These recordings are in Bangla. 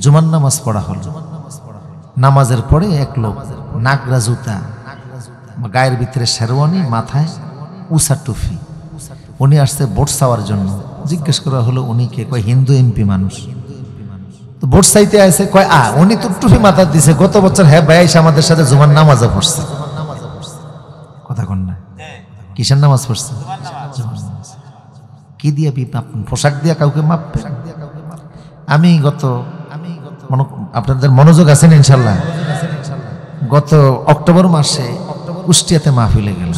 জুমার নামাজ পড়া হলো। নামাজের পরে এক লোক নাগরা জুতা, গায়ের ভিতরে শেরওয়ানি, মাথায় উষা টুফি, উনি আসছে ভোট চাওয়ার জন্য। জিজ্ঞেস করা হলো উনি কে? কয় হিন্দু এমপি মানুষ। তো ভোট চাইতে আসে, কয় উনি তো টুপি মাথা দিছে, গত বছর হ্যাঁ ভাই এসে আমাদের সাথে জুমার নামাজও পড়ছে। কথা কন না, কিসের নামাজ পড়ছে? কি দিয়ে পোশাক দিয়া কাউকে মাপবে? আমি আপনাদের মনোযোগ আছেন ইনশাল্লাহ, গত অক্টোবর মাসে কুষ্টিয়াতে মাহফিলে গেল।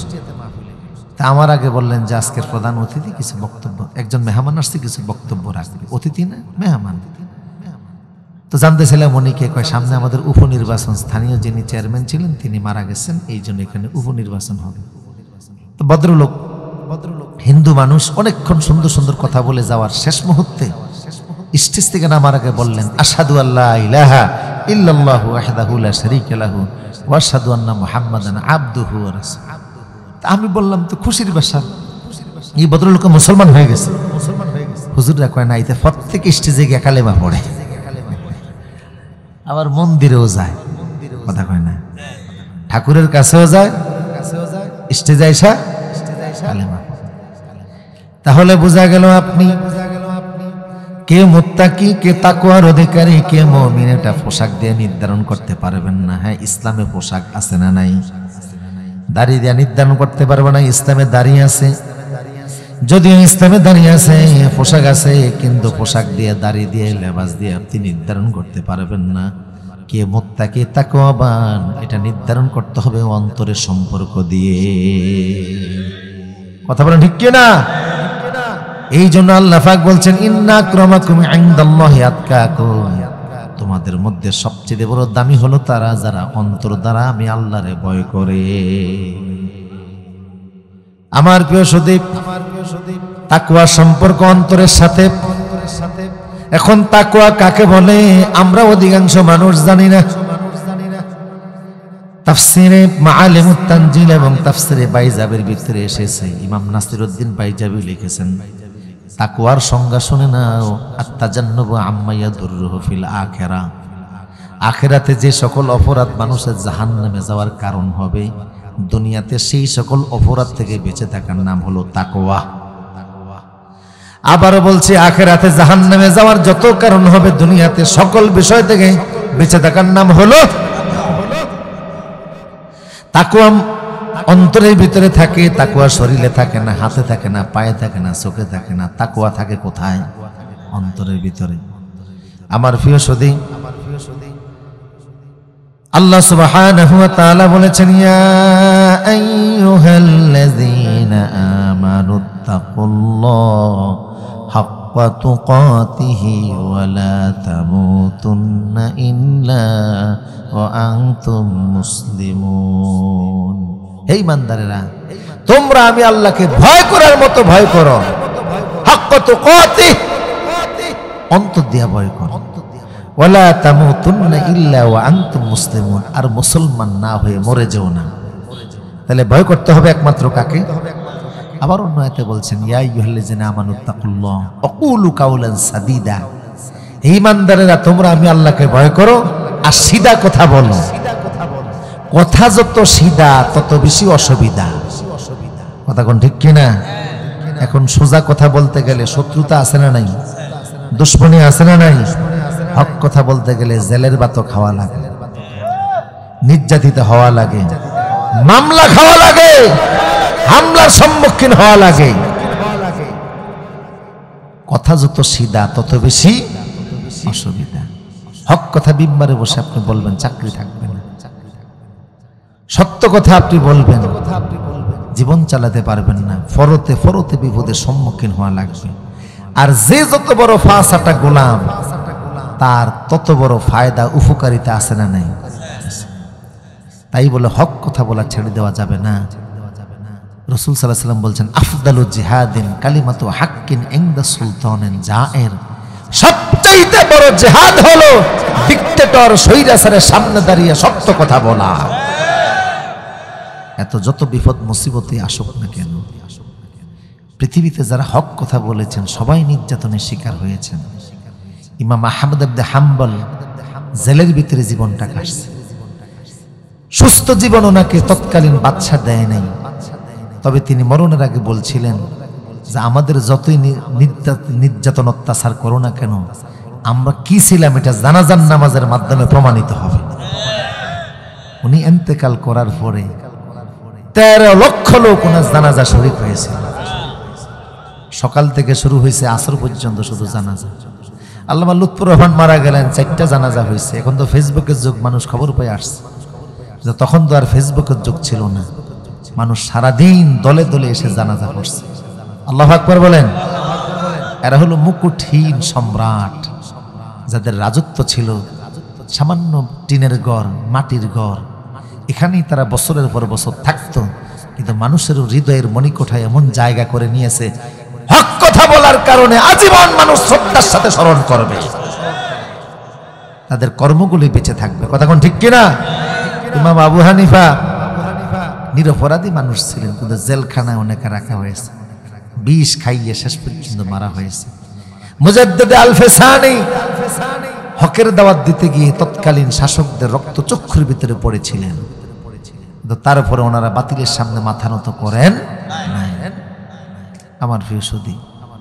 তা আমার আগে বললেন যে আজকের প্রধান অতিথি কিছু বক্তব্য, একজন মেহমান আসছে, কিছু বক্তব্য রাখবে। অতিথি না, মেহমান। তো জানতেছিলাম উনি কে? কয় সামনে আমাদের উপনির্বাচন, স্থানীয় যিনি চেয়ারম্যান ছিলেন তিনি মারা গেছেন, এই জন্য এখানে উপনির্বাচন হবে। তো ভদ্রলোক হিন্দু মানুষ অনেকক্ষণ সুন্দর সুন্দর কথা বলে যাওয়ার শেষ মুহূর্তে স্টেজ থেকে নামার আগে বললেন, আশহাদু আল্লা ইলাহা ইল্লাল্লাহু ওয়াহদাহু লা শারীকা লাহু ওয়া আশহাদু আন্না মুহাম্মাদান আবদুহু ওয়া রাসূলুহু। আমি বললাম তো খুশির ব্যাপার, এই ভদ্রলোক মুসলমান হয়ে গেছে। হুজুররা কয় না, এতে প্রত্যেক স্টেজে গিয়ে কালেমা পড়ে, আবার মন্দিরেও যায়। কথা কয় না, ঠাকুরের কাছেও যায়, স্টেজে আইসা কালেমা। তাহলে বোঝা গেল আপনি কে মুত্তাকি, কে তাকওয়ার অধিকারী, কে মুমিন, এটা পোশাক দিয়ে নির্ধারণ করতে পারবেন না। হ্যাঁ, ইসলামে পোশাক আছে না নাই? দাড়ি দিয়ে নির্ধারণ করতে পারবে না। ইসলামে দাড়ি আছে, যদিও ইসলামে দাড়ি আছে, পোশাক আছে, কিন্তু পোশাক দিয়ে, দাড়ি দিয়ে, লেবাস দিয়ে আপনি নির্ধারণ করতে পারবেন না কে মুত্তাকি, তাকওয়াবান। এটা নির্ধারণ করতে হবে অন্তরের সম্পর্ক দিয়ে। কথা বলেন ঠিক কি না? এই জন্য আল্লাহ পাক বলছেন, ইন্না আক্রামাকুম ইনদাল্লাহি আতকাকুম, তোমাদের মধ্যে সবচেয়ে বড় দামি হলো তারা যারা অন্তর দ্বারা আমি আল্লাহরে ভয় করে। আমার প্রিয় সুদীপ, তাকওয়া সম্পর্ক অন্তরের সাথে। এখন তাকওয়া কাকে বলে আমরা অধিকাংশ মানুষ জানি না। তাফসিরে মাআলিমুত তানজিল এবং তাফসিরে বাইজাবির ভিতরে এসেছে, ইমাম নাসিরউদ্দিন বাইজাবি লিখেছেন, তাকওয়ার সংজ্ঞা শুনে নাও, আত-তাজান্নুবু আম্মা ইয়াদুররুহু ফিল আখিরা। আখিরাতে যে সকল অপরাধ মানুষের জাহান্নামে যাওয়ার কারণ হবে, দুনিয়াতে সেই সকল অপরাধ থেকে বেঁচে থাকার নাম হলো তাকওয়া। আবারও বলছি, আখিরাতে জাহান্নামে যাওয়ার যত কারণ হবে, দুনিয়াতে সকল বিষয় থেকে বেঁচে থাকার নাম হলো তাকওয়া। অন্তরের ভিতরে থাকে, তাকওয়া শরীরে থাকে না, হাতে থাকে না, পায়ে থাকে না, চোখে থাকে না। তাকওয়া থাকে কোথায়? অন্তরের ভিতরে। আমার প্রিয় সুধী, আল্লাহ সুবহানাহু ওয়া তাআলা বলেছেন, ইয়া আইয়ুহাল্লাযীনা আমানুত্তাকুল্লাহ হাক্কা তুকাতিহি ওয়া লা তামুতুন্না ইল্লা ওয়া আনতুম মুসলিমুন। হে ইমানদারেরা, তোমরা আমি আল্লাহকে ভয় করার মতো ভয় করো। হাক্কা তুকাতিহি, অন্তর দিয়া ভয় করো। ওয়ালা তামুতুন্না ইল্লা ওয়া আনতুম মুসলিমুন, আর মুসলমান না হয়ে মরে যেও না। তাহলে ভয় করতে হবে একমাত্র কাকে? আবার অন্য আয়াতে বলছেন, ইয়া আইয়ুহাল্লাযিনা আমানুত্তাকুল্লাহ ওয়া কুলু কাওলান সাদীদা। হে ইমানদারেরা, তোমরা আমি আল্লাহকে ভয় করো আর সিধা কথা বলো। কথা যত সিধা তত বেশি অসুবিধা। কথা কোন ঠিক কিনা? এখন সোজা কথা বলতে গেলে শত্রুতা আছে না নাই? দুশ্মনী আছে না নাই? হক কথা বলতে গেলে জেলের ভাতও খাওয়া লাগে, নির্যাতিত হওয়া লাগে, মামলা খাওয়া লাগে, হামলার সম্মুখীন হওয়া লাগে। কথা যত সিধা তত বেশি অসুবিধা। হক কথা বিম্বারে বসে আপনি বলবেন, চাকরি থাকবে না। সত্য কথা আপনি বলবেন, জীবন চালাতে পারবেন না। ফরতে ফরতে বিপদের সম্মুখীন হওয়া লাগবে। আর যে যত বড় ফাঁসাটা গোলাম, তার তত বড় ফায়দা উপকারিতা আছে না নাই? তাই বলে হক কথা বলা ছেড়ে দেওয়া যাবে না। রাসূল সাল্লাল্লাহু আলাইহি ওয়াসাল্লাম বলছেন, আফদালু জিহাদিন কালিমাতু হাক্কিন ইনদা সুলতানিন জায়ের। সবচেয়ে বড় জিহাদ হলো ডিক্টেটর স্বৈরাচারের সামনে দাঁড়িয়ে সত্য কথা বলা। এত যত বিপদ মুসিবতে আসুক না কেন, পৃথিবীতে যারা হক কথা বলেছেন সবাই নির্যাতনের শিকার হয়েছেন। ইমাম আহমদ ইবনে হাম্বল জেলের ভিতরে জীবনটা কাটছে। সুস্থ জীবন ওনাকে তৎকালীন বাদশা দেয় নাই, তবে তিনি মরণের আগে বলছিলেন যে আমাদের যতই নির্যাতন অত্যাচার করো না কেন, আমরা কি ছিলাম এটা জানাজার নামাজের মাধ্যমে প্রমাণিত হবে। উনি ইন্তেকাল করার পরে 13 লক্ষ লোক ওনার জানাজা শরীক হয়েছিল। সকাল থেকে শুরু হয়েছে আসর পর্যন্ত শুধু জানাজা। আল্লামা লুৎফুর রহমান মারা গেলেন, 4টা জানাজা হয়েছে। এখন তো ফেসবুকের যুগ, মানুষ খবর পেয়ে আসছে। তখন তো আর ফেসবুকের যুগ ছিল না, মানুষ সারাদিন দলে দলে এসে জানাজা পড়ছে। আল্লাহু আকবার বলেন। এরা হলো মুকুটহীন সম্রাট, যাদের রাজত্ব ছিল সামান্য টিনের ঘর, মাটির ঘর। এখানেই তারা বছরের পর বছর থাকতো, কিন্তু মানুষের হৃদয়ের মণিকোঠায় এমন জায়গা করে নিয়েছে, হক কথা বলার কারণে আজীবন মানুষ শ্রদ্ধার সাথে স্মরণ করবে, তাদের কর্মগুলি বেঁচে থাকবে। কথা কোন ঠিক কিনা? ইমাম আবু হানিফা নিরপরাধী মানুষ ছিলেন, কিন্তু জেলখানায় অনেকে রাখা হয়েছে, বিষ খাইয়ে শেষ পর্যন্ত মারা হয়েছে। মুজাদ্দিদ আল-ফিসানি হকের দাওয়াত দিতে গিয়ে তৎকালীন শাসকদের রক্তচক্ষুর ভিতরে পড়েছিলেন, কিন্তু তারপরে ওনারা বাতিলের সামনে মাথা নত করেন নাই। আমার প্রিয় সুধী,